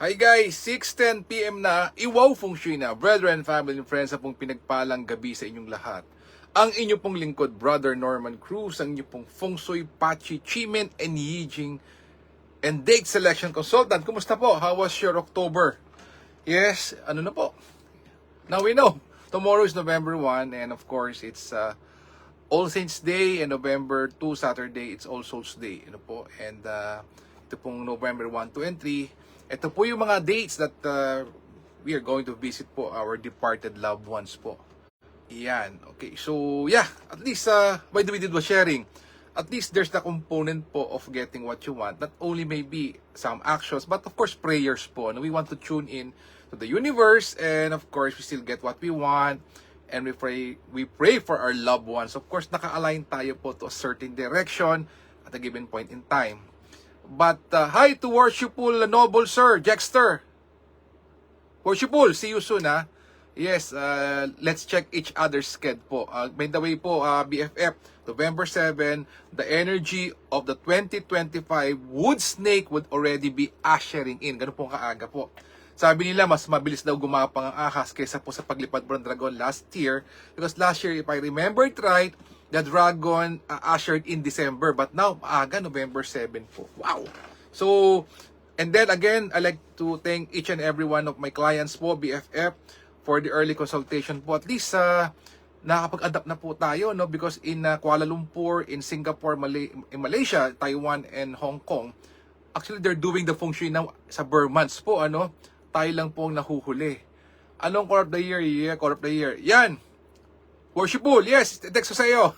Hi guys, 6:10 PM na, Iwaw Feng Shui na, brethren, family and friends, sa pong pinagpalang gabi sa inyong lahat. Ang inyo pong lingkod, Brother Norman Cruz, ang inyo pong Feng Shui, Pachi, Chimen, and Yijing, and date selection consultant. Kumusta po? How was your October? Yes, ano na po? Now we know. Tomorrow is November 1, and of course, it's All Saints Day, and November 2, Saturday, it's All Souls Day. Ano po? And ito pong November 1, 2, and 3. Ito po yung mga dates that we are going to visit po our departed loved ones po. Yan. Okay. So, yeah. At least, by the way, did was sharing. At least there's the component po of getting what you want. Not only maybe some actions, but of course prayers po. And we want to tune in to the universe, and of course we still get what we want. And we pray for our loved ones. Of course, naka-align tayo po to a certain direction at a given point in time. But hi to Worshipful Noble Sir Jexter. Worshipful, see you soon ha. Yes, let's check each other's sked po. By the way po, BFF, November 7, the energy of the 2025 wood snake would already be ushering in. Ganun po kaaga po. Sabi nila, mas mabilis daw gumapang ang ahas kaysa po sa paglipad po ng dragon last year. Because last year, if I remember it right, the dragon ushered in December. But now, maaga, November 7 po. Wow! So, and then again, I like to thank each and every one of my clients po, BFF, for the early consultation po. At least, nakapag-adapt na po tayo, no? Because in Kuala Lumpur, in Singapore, in Malaysia, Taiwan, and Hong Kong, actually, they're doing the feng shui now sa Burmans po, ano? Tayo lang po ang nahuhuli. Anong call of the year? Yeah, call of the year. Yan! Worshipful, yes, text ko sa iyo.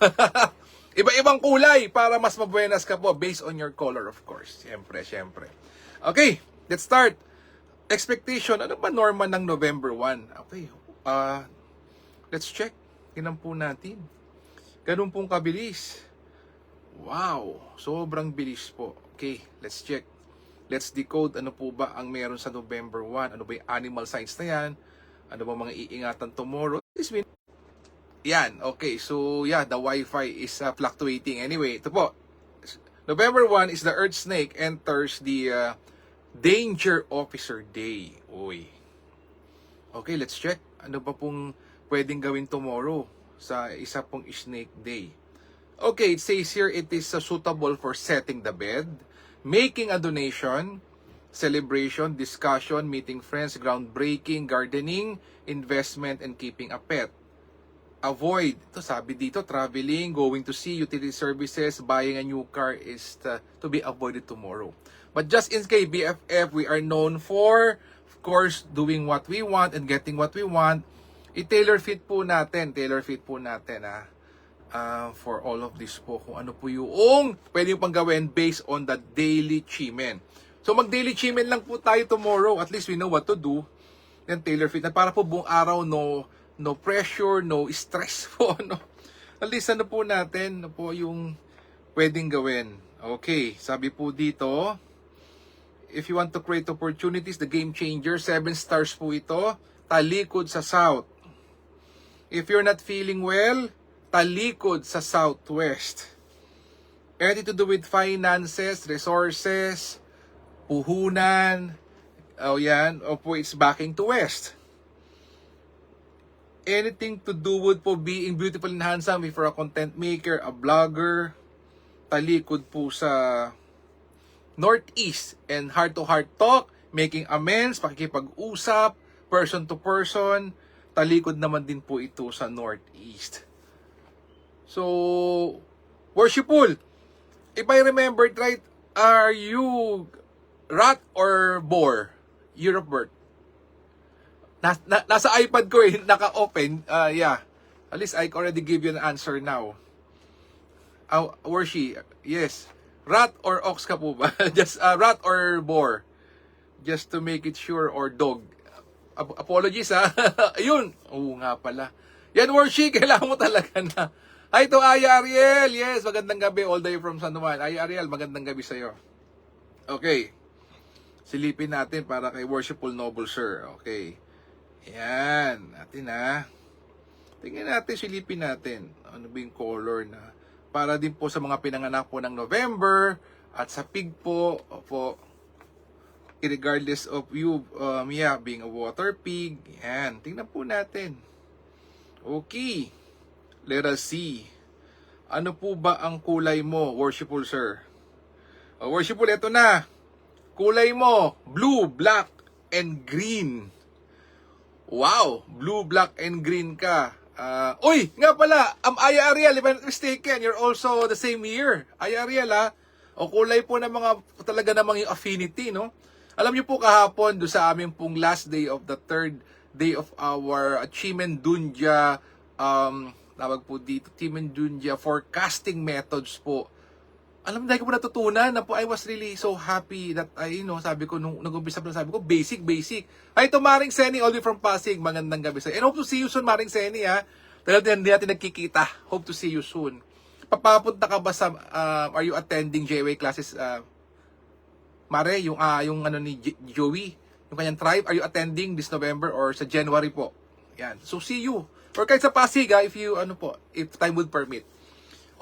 Iba-ibang kulay para mas mabuenas ka po based on your color, of course. Siyempre. Okay, let's start. Expectation, ano ba norma ng November 1? Okay, let's check. Tingnan po natin. Ganun pong kabilis. Wow, sobrang bilis po. Okay, let's check. Let's decode ano po ba ang meron sa November 1. Ano ba yung animal signs na yan? Ano ba mga iingatan tomorrow? This means yan, okay. So, yeah, the Wi-Fi is fluctuating. Anyway, ito po. November 1 is the Earth Snake enters the Danger Officer Day. Uy. Okay, let's check. Ano ba pong pwedeng gawin tomorrow sa isa pong Snake Day? Okay, it says here it is suitable for setting the bed, making a donation, celebration, discussion, meeting friends, groundbreaking, gardening, investment, and keeping a pet. Avoid, ito sabi dito, traveling, going to see, utility services, buying a new car is to be avoided tomorrow. But just in case, BFF, we are known for, of course, doing what we want and getting what we want. I-tailor fit po natin for all of this po, kung ano po yung pwede pang gawin based on the daily chimen. So mag-daily chimen lang po tayo tomorrow, at least we know what to do. Then tailor fit na para po buong araw no pressure, no stress po, no. At least ano po natin, ano po yung pwedeng gawin. Okay, sabi po dito, if you want to create opportunities, the game changer, 7 stars po ito, talikod sa south. If you're not feeling well, talikod sa southwest. Anything to do with finances, resources, puhunan, yan, o po it's backing to west. Anything to do with po being beautiful and handsome, if you're a content maker, a blogger, talikod po sa northeast, and heart-to-heart talk, making amends, pakikipag-usap, person to person, talikod naman din po ito sa northeast. So, Worshipful, if I remember it right, are you rat or boar? Year of birth? Nasa iPad ko naka-open. Yeah. At least I already give you an answer now. Worshi, yes. Rat or ox ka po ba? Just rat or boar? Just to make it sure, or dog. Apologies ha. Ayun. Oo nga pala. Yan, Worshi, kailangan mo talaga na. Hi to Aya Ariel. Yes, magandang gabi all the way from San Juan. Aya Ariel, magandang gabi sa'yo. Okay. Silipin natin para kay Worshipful Noble Sir. Okay. Yan, natin tingnan natin, silipin natin. Ano ba yung color na para din po sa mga pinanganak po ng November at sa pig po, regardless of you, being a water pig. Yan, tingnan po natin. Okay, let us see. Ano po ba ang kulay mo, worshipful sir? Worshipful, ito na. Kulay mo, blue, black, and green. Wow, blue, black, and green ka. Uy, nga pala, Aya Ariel, if I'm not mistaken, you're also the same year. Aya Ariel, ha? O kulay po ng mga, talaga namang yung affinity, no? Alam niyo po kahapon, do sa aming pong last day of the third day of our Achievement Dunja, tawag po dito, Achievement Dunja forecasting methods po. Alam mo, dahil ko po natutunan na po, I was really so happy that sabi ko, nung nag-umpisa pa sabi ko, basic. Ay, ito, Maring Seni, all the way from Pasig, magandang gabi sa. And hope to see you soon, Maring Seni, ha? Dahil hindi natin nagkikita. Hope to see you soon. Papapunta ka ba sa, are you attending JWay classes, Mare, yung ano ni Joey, yung kanyang tribe, are you attending this November or sa January po? Yan. So, see you. Or kahit sa Pasig, if you, if time would permit.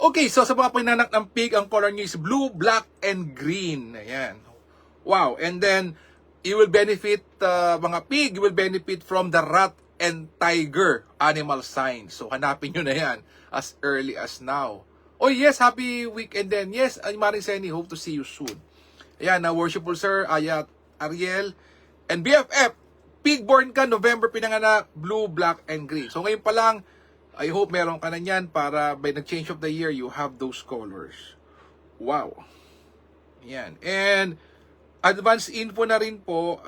Okay, so sa mga pinanak ng pig, ang color nyo is blue, black, and green. Ayan. Wow. And then, you will benefit, mga pig, you will benefit from the rat and tiger animal sign. So, hanapin nyo na yan as early as now. Oh yes, happy weekend then. Yes, Maring Seni, hope to see you soon. Ayan, worshipful sir, Ayat, Ariel, and BFF. Pigborn ka, November pinanganak, blue, black, and green. So ngayon pa lang, I hope meron ka na yan para by the change of the year, you have those colors. Wow. Yan. And advance info na rin po,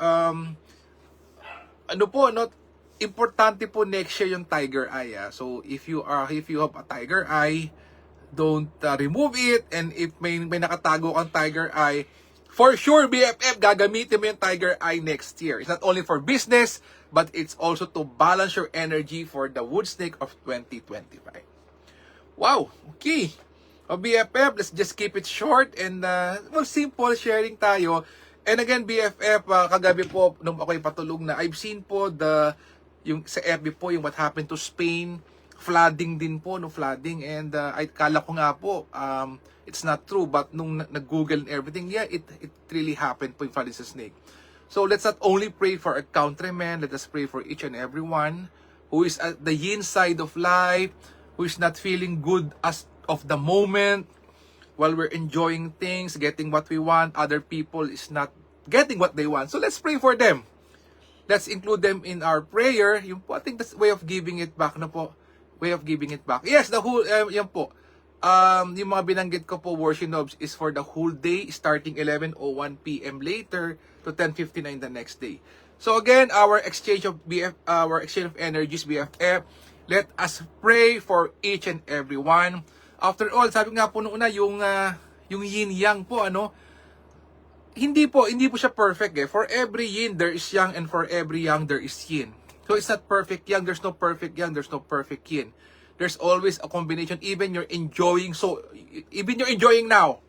importante po next year yung tiger eye. So if you have a tiger eye, don't remove it. And if may nakatago kang tiger eye, for sure, BFF, gagamitin mo yung tiger eye next year. It's not only for business, but it's also to balance your energy for the wood snake of 2025. Wow, okay. BFF, let's just keep it short and simple sharing tayo. And again, BFF, kagabi po, nung ako'y patulog na, I've seen po yung sa FB po, yung what happened to Spain, flooding din po, flooding. And I kala ko nga po, it's not true, but nung nag-google and everything, yeah, it really happened po yung flooding sa snake. So let's not only pray for our countrymen, let us pray for each and everyone who is at the yin side of life, who is not feeling good as of the moment, while we're enjoying things, getting what we want, other people is not getting what they want. So let's pray for them. Let's include them in our prayer. Yung po, I think that's way of giving it back na po. Way of giving it back. Yes, the whole, yan po. Yung mga binanggit ko po, worship knobs, is for the whole day, starting 11:01 p.m. later to 10:59 the next day. So again, our exchange of energies, BFF, let us pray for each and every one. After all, sabi nga po nung una, yung yin-yang po, hindi po siya perfect eh. For every yin, there is yang, and for every yang, there is yin. So it's not perfect yang, there's no perfect yang, there's no perfect yin. There's always a combination, even you're enjoying now.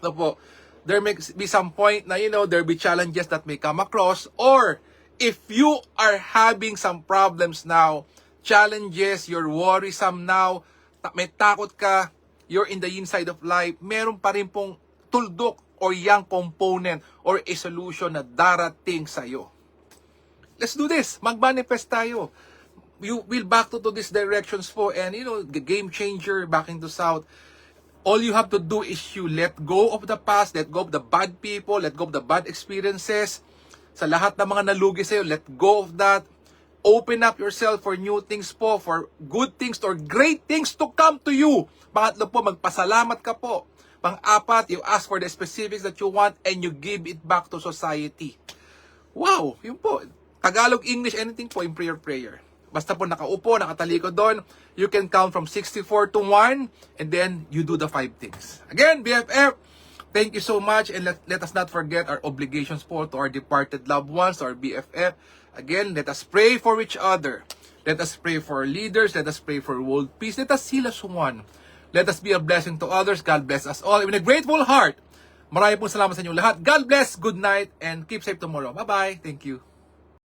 So po, there may be some point na, there'll be challenges that may come across, or if you are having some problems now, challenges, you're worrisome now, may takot ka, you're in the inside of life, meron pa rin pong tuldok or yang component or a solution na darating sa'yo. Let's do this. Mag-manifest tayo. You will back to these directions po, and the game changer, back into south. All you have to do is you let go of the past, let go of the bad people, let go of the bad experiences. Sa lahat ng mga nalugi sa'yo, let go of that. Open up yourself for new things po, for good things or great things to come to you. Pangatlo po, magpasalamat ka po. Pang-apat, you ask for the specifics that you want and you give it back to society. Wow, yun po. Tagalog, English, anything po in prayer. Basta po nakaupo, nakatalikod doon, you can count from 64 to 1, and then you do the 5 things. Again, BFF, thank you so much, and let us not forget our obligations po to our departed loved ones, our BFF. Again, let us pray for each other. Let us pray for our leaders. Let us pray for world peace. Let us seal as one. Let us be a blessing to others. God bless us all. With a grateful heart, marami pong salamat sa inyong lahat. God bless, good night, and keep safe tomorrow. Bye-bye. Thank you.